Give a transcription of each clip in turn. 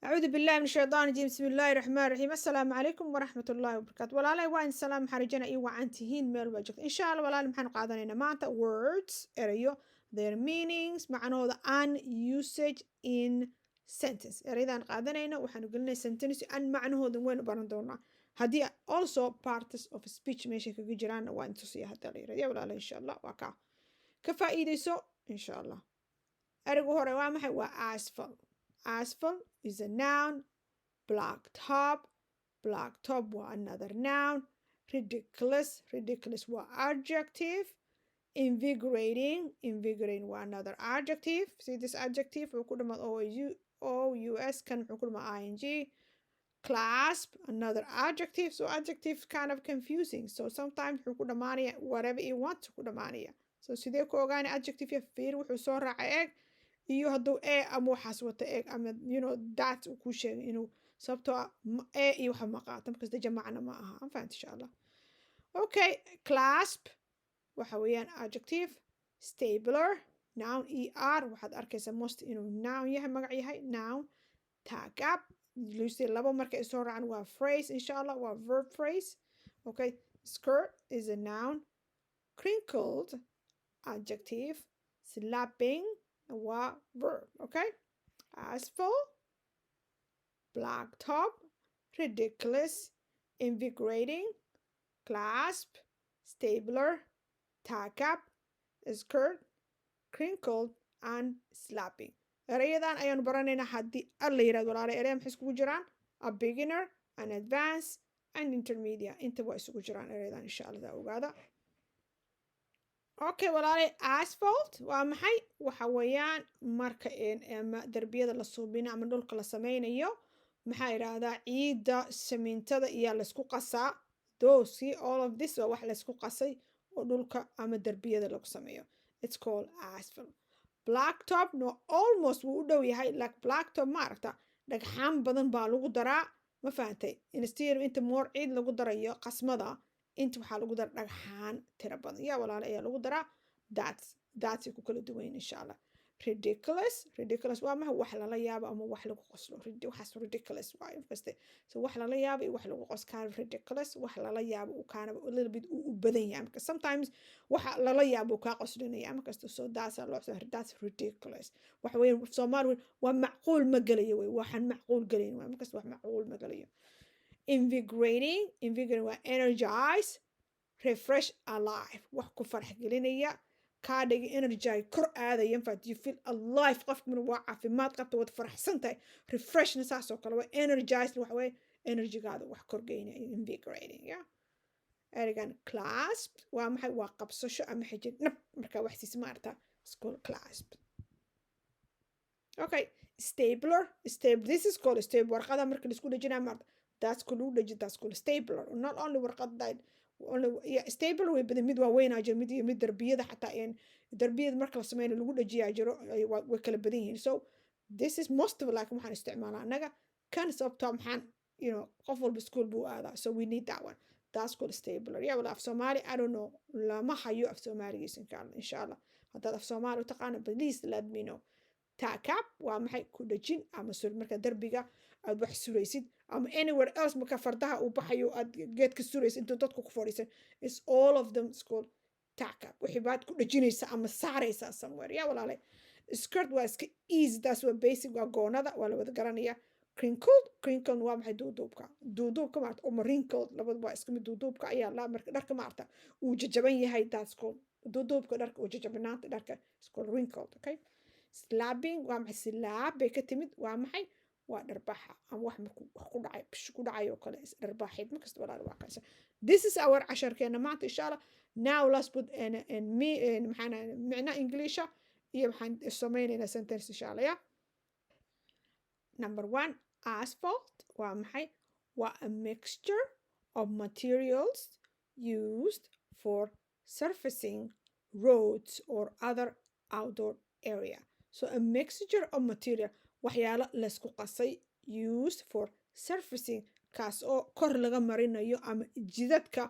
أعوذ بالله من الشيطان الرجيم بسم الله الرحمن الرحيم السلام عليكم ورحمة الله وبركاته ولا وين السلام حرجنا إيوة عنتهين ميل وجهك إن شاء الله ولا محن قاعدين معناتها words إريو their meanings معناه the unusage in sentence إذا قاعدين وحن قلنا sentence أن معناه ذا وين برندونا هدي also parts of speech ماشي كجيران وين تصيح هالتغيير يا ولا إن شاء الله وكا كفائدة إن شاء الله أرجو هو روامح هو asphalt. Asphalt is a noun. Blacktop was another noun. Ridiculous was adjective. Invigorating was another adjective. See this adjective OUS can ing. Clasp, another adjective. So adjective kind of confusing. So sometimes whatever you want to so sidee ku ogaani adjective ya fiir wuxuu soo raacay eeg iyo hadduu ama waxaas wata eeg ama that uu ku sheegay inuu sababtoo iyo waxa maqaata markaas de jamacna ma aha aan fahanti insha allah okay clasp waxa weeyaan adjective stabler noun waxaad arkaysaa most inuu noun yahay magac yahay noun tag up lucy labo marka ay soo raacaan waa phrase insha allah waa verb phrase okay skirt is a noun crinkled adjective slapping verb okay asphalt blacktop ridiculous invigorating clasp stabler tack up skirt crinkled and slapping erayadan ayaan baranaynaa haddii alla yiraahdo walaalahay eraya maxay isugu jiraan a beginner an advanced and intermediate inta waa isugu jiraan erayadan insha allah ogaada okay walaalahay asphalt waa maxay waxa weeyaan marka ama darbiyada la suubina ama dhulka la sameynayo maxaa yiraahdaa ciida samintada iyo la isku qasaa see all of this waa wax la isku qasay oo dhulka ama darbiyada lagu sameeyo it's called asphalt blacktop no almost wuu u dhow yahay like blacktop ma aragta dhagxaan badan baa lagu daraa ma fahantay instead inta more ciid lagu darayo qasmada inta waxaa lagu dara dhagxaan tira badan yaa walaala ayaa lagu daraa that's ku kala duwan insha allah ridiculous waa maxay wax lala yaabo ama wax lagu qoslo waxaas ridiculous waayo kaste so wax lala yaabo iyo wax lagu qos kind of ridiculous wax lala yaabo uu kaana a little bit u badan yahay because sometimes waxa lala yaabo ka qoslinaya ama kaste so that's ridiculous waxa weyn Soomaali waa macquul ma galayo way waxaan macquul galayn waa markaas wax macquul ma galayo invigorating waa energize refresh alive wax ku farx gelinaya kaa dhigi energy kor aadaya fact you feel alive qofka min waa caafimaad qabta wad faraxsan tahay refreshna saas oo kale waa energized waxa way energy-gaada wax kor geynaya invigorating erigan clasp waa maxay waa qabsasho ama xijin nab marka wax siis maarta school clasp okay stapler this is called stapler warqada marka la isku dhajinaa maarta that's called stapler not only warqada stable way badan mid waa weynaa jiro mid darbiyada xataa darbiyada marka la sameeyo lagu dhajiyaa jiro way kala badan yihiin so this is most of like waxaan isticmaalaa anaga kan sababtoo maxaan qof walba school buu aadaa so we need that one that's called stabler wala af Soomaali I don't know lama hayo af Soomaaligiisa insha allah haddaad af Soomaali u taqaana please let me know tack up waa maxay ku dhajin ama sur marka darbiga aad wax suraysid ama anywhere else marka fardaha uu baxayo aad geedka suraysid inta dadku ku fadhiisan is all of them called tack up wixii baad ku dhajinaysa ama saaraysa somewhere walaalay skirt waa iska easy that's what basic waa goonada waa la wada garanaya crinkled waa maxay duuduubka maarta ama wrinkled labada waa iska mid duuduubka ayaa la marka dharka maarta uu jajaban yahay that's called duuduubka dharka uu jajabanaanta dharka is called wrinkled okay slapping waa maxay slap bay ka timid waa maxay waa dharbaxa ama wax markuu wax ku dhacay oo kale dharbaxid markasta walaal waa kaasa this is our casharkeena maanta insha allah now let's put maxana macna English iyo waxaan sameeynaa sentence insha allah number 1 asphalt waa maxay waa a mixture of materials used for surfacing roads or other outdoor area so a mixture of material waxyaalo la isku qasay used for surfacing kaas oo kor laga marinayo ama jidadka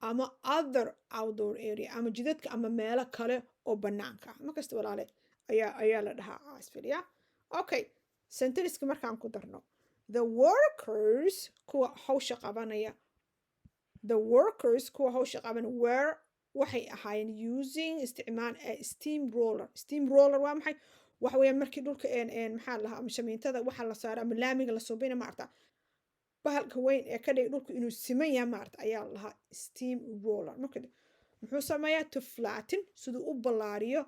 ama other outdoor area ama jidadka ama meelo kale oo banaanka markasta walaale ayaa la dhahaa asphalt okay sentence markaan ku darno the workers kuwa hawsha qabanaya the workers kuwa hawsha qaban were waxay ahaayeen using isticmaal a steam roller waa maxay waxa weeyaan markii dhulka maxaa lahaa ama shamiintada waxa la saaro ama laamiga la suubina maarta bahalka weyn ee ka dhig dhulku inuu siman yahay maarta ayaa lahaa steam roller marka muxuu sameeyaa to flatten siduu u ballaariyo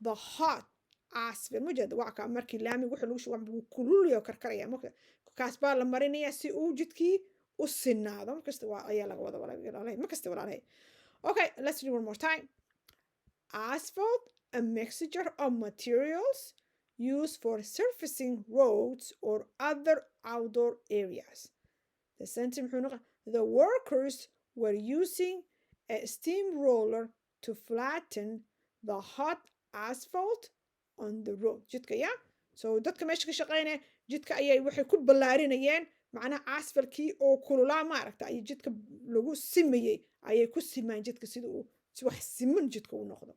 the hot asphalt ma jeeda waa ka markii laamiga waxa lagu shubo kulul iyo karkaraya marka kaas baa la marinayaa si uu jidkii u sinaado markasta waa ayaa laga wada walaalay markasta walaalay. Okay, let's do one more time. Asphalt, a mixture of materials used for surfacing roads or other outdoor areas. The sentence, the workers were using a steam roller to flatten the hot asphalt on the road. Jidka, yeah? So dadka meesha ka shaqeynaya jidka ayay waxay ku ballaarinayeen macnaha asfalkii oo kululaa maaragta ay jidka lagu simayay ayay ku simaan jidka sida uu si wax siman jidka u noqdo.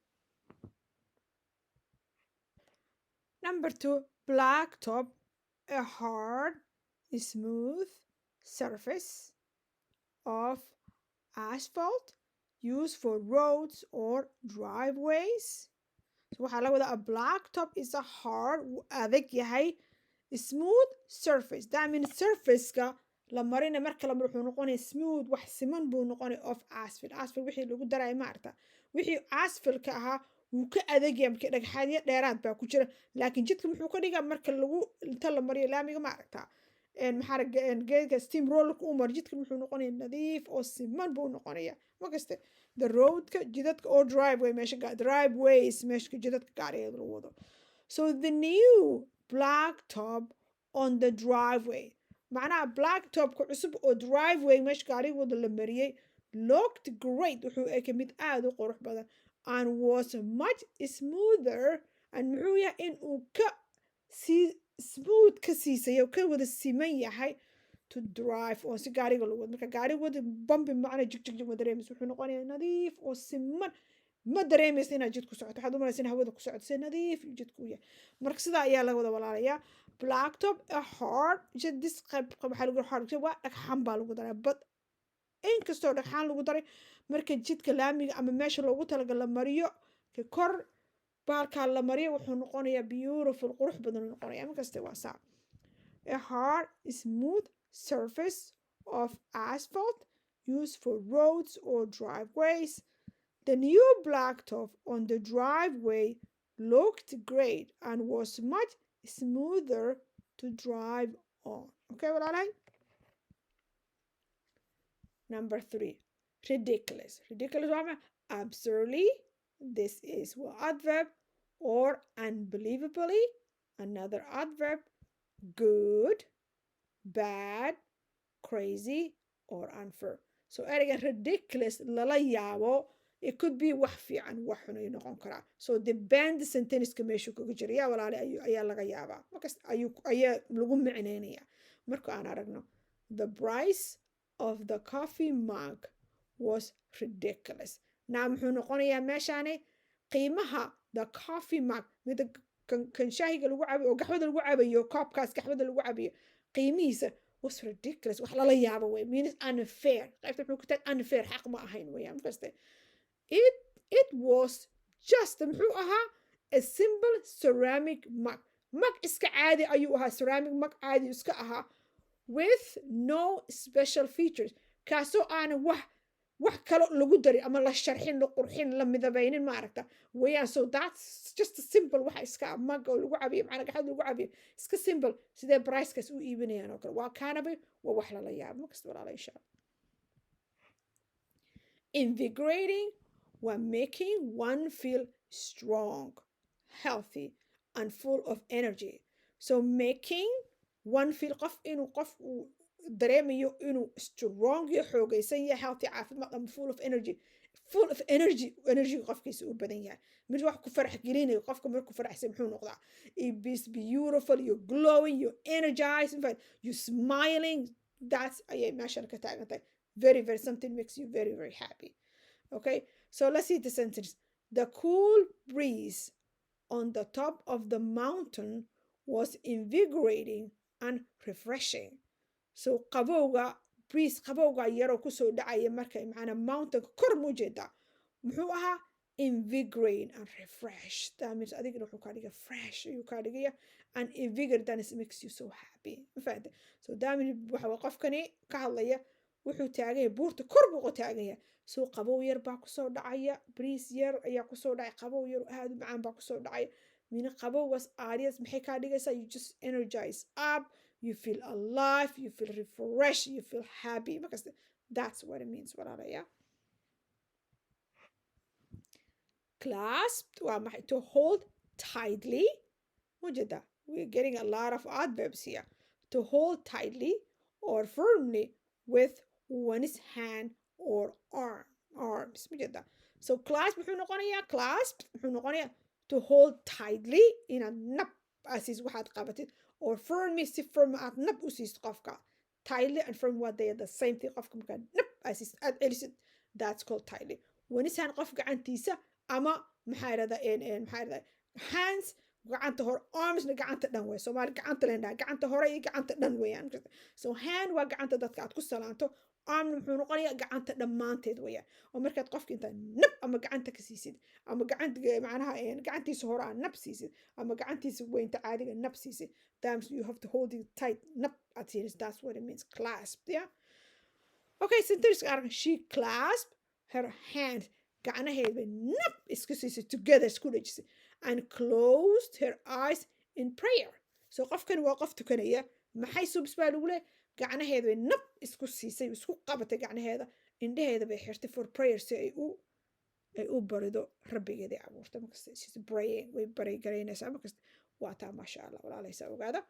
Number 2, blacktop, a hard, smooth surface of asphalt used for roads or driveways. So waxaa la wadaa a blacktop is a hard adag yahay smooth surface. That means surface-ka la marina marka la wuxuu noqonaya smooth wax siman buu noqonaya of asphalt. Asphalt wixii lagu daray maarta wixii asphalt-ka ahaa wuu ka adag yahay marka dhagxaadyo dheeraad baa ku jira laakiin jidka wuxuu ka dhigaa marka lagu inta la mariyo laamiga maarta maxaa geedka steam roller u mar jidka wuxuu noqonaya nadiif oo siman buu noqonaya markasta the roadka jidadka oo driveway meesha driveways meesha jidadka gaariga lagu wado. So the new blacktop on the driveway معناها blacktop كعصب أو driveway مش قاري وده لمريه looked great وحو أكمل آدو قروح بدن and was much smoother and معوية إن smooth كسيسة يوكل وده السمية هاي to drive أو سيجاري قلوه مركا قاري وده بمب معنا جك مدريمس وحو نقاني نظيف أو سمن ما dareemaysa inaad jidku socoto waxaad u malaysa in hawada ku socoto si nadiif jidku u yahay marka sidaa ayaa laga wada walaalayaa blacktop a hard jidis qayb waxaa lagu hard waa dhagxan baa lagu daray bad inkastoo dhagxan lagu daray marka jidka laamiga ama meesha loogu talagal la mariyo ka kor baalka la mariyo wuxuu noqonayaa beautiful qurux badan noqonayaa markasta waa saa a hard smooth surface of asphalt used for roads or driveways. The new blacktop on the driveway looked great and was much smoother to drive on. Okay, walaalay? Number 3, ridiculous. Ridiculous, absurdly, this is one adverb, or unbelievably, another adverb, good, bad, crazy, or unfair. So, ereyga ridiculous, lala yaabo, it could be wax fiican wax xun ay noqon karaa so depend sentence-ka meesha kaga jira yaa walaali ayaa laga yaabaa markas ayaa lagu micneynaya marka aan aragno the price of the coffee mug was ridiculous naa muxuu noqonayaa meeshaani qiimaha the coffee mug mid kan shaahiga lagu cabayo oo gaxwada lagu cabayo koobkaas gaxwada lagu cabayo qiimihiisa was ridiculous wax lala yaabo way means unfair qaybta muxuu ku taag unfair xaq ma ahayn weeyaan markaste It was just a simple ceramic mug. Mug iska caadi ayuu ahaa ceramic mug caadi iska ahaa with no special features. Kaasoo aan wax kale lagu darin ama la sharxin la qurxin la midabaynin ma aragta. Weeyaan so that's just a simple wax iska mug oo lagu cabiyo macna gaxad lagu cabiyo iska simple sidee price-kaas u iibinayaan oo kale. Waa kaanabe waa wax lala yaabo markasta walaala insha Allah. Invigorating we're making one feel strong, healthy, and full of energy. So making one feel qof dareemayo inuu strong iyo xoogaysan yahay healthy caafimaad ama full of energy qofkiisa u badan yahay mid wax ku farax gelinayo qofka markuu faraxsan muxuu noqdaa it is beautiful you're glowing you're energized in fact you're smiling that's ayay meeshan ka taagan tahay very something makes you very happy. Okay, so let's see the sentence. The cool breeze on the top of the mountain was invigorating and refreshing. so qabowga breeze qabowga yaroo kusoo dhacaya marka macnaa mountainka kor muu jeedaa muxuu ahaa invigorate and refresh that means adigana wuxuu kaa dhiga fresh ayuu kaa dhigaya and invigorate that makes you so happy mafahante so that means waxa qofkani ka hadlaya wuxuu taagaya buurta kor buu taagaya so qabow yar baa kusoo dhacaya breeze yar ayaa kusoo dhacay qabow yar aad u macaan baa kusoo dhacay mina qabowgaas areas maxay kaa dhigaysaa you just energize up you feel alive you feel refreshed you feel happy because that's what it means walaalaya clasped to hold tightly wajada we're getting a lot of adverbs here to hold tightly or firmly with one's hand or arms wajada so clasp muxuu noqonayaa clasp muxuu noqonayaa to hold tightly inaad nab asiis waxaad qabatid or firmly si firm aad nab u siisid qofka tightly and firm what they are the same thing qofka markaad nab asiis aad celisid that's called tightly one's hand qof gacantiisa ama maxaa yirahdaa hands gacanta hore armsna gacanta dhan way Soomaali gacanta leedahay gacanta hore iyo gacanta dhan weeyaan so hand waa gacanta dadka aad ku salaanto arm muxuu noqonayaa gacanta dhammaanteed weeyaan oo markaad qofka inta nab ama gacanta ka siisid ama gacanta macnaha gacantiisa hore aad nab siisid ama gacantiisa weynta caadiga nab siisid that you have to hold it tight nab at serious that's what it means clasp yeah okay so there's she clasped her hand gacanaheed bay nab isku siisay together isku dhajisay and closed her eyes in prayer so qofkan waa qof tukanaya maxay subs baa lagu leeyahay gacanaheed bay nab isku siisay isku qabatay gacanaheeda indhaheeda bay xirtay for prayer si ay u barido rabbigeeda abuurtay markaas she's praying way bari gareynaysaa markaas waa taa maasha Allah walaalaysa ogaada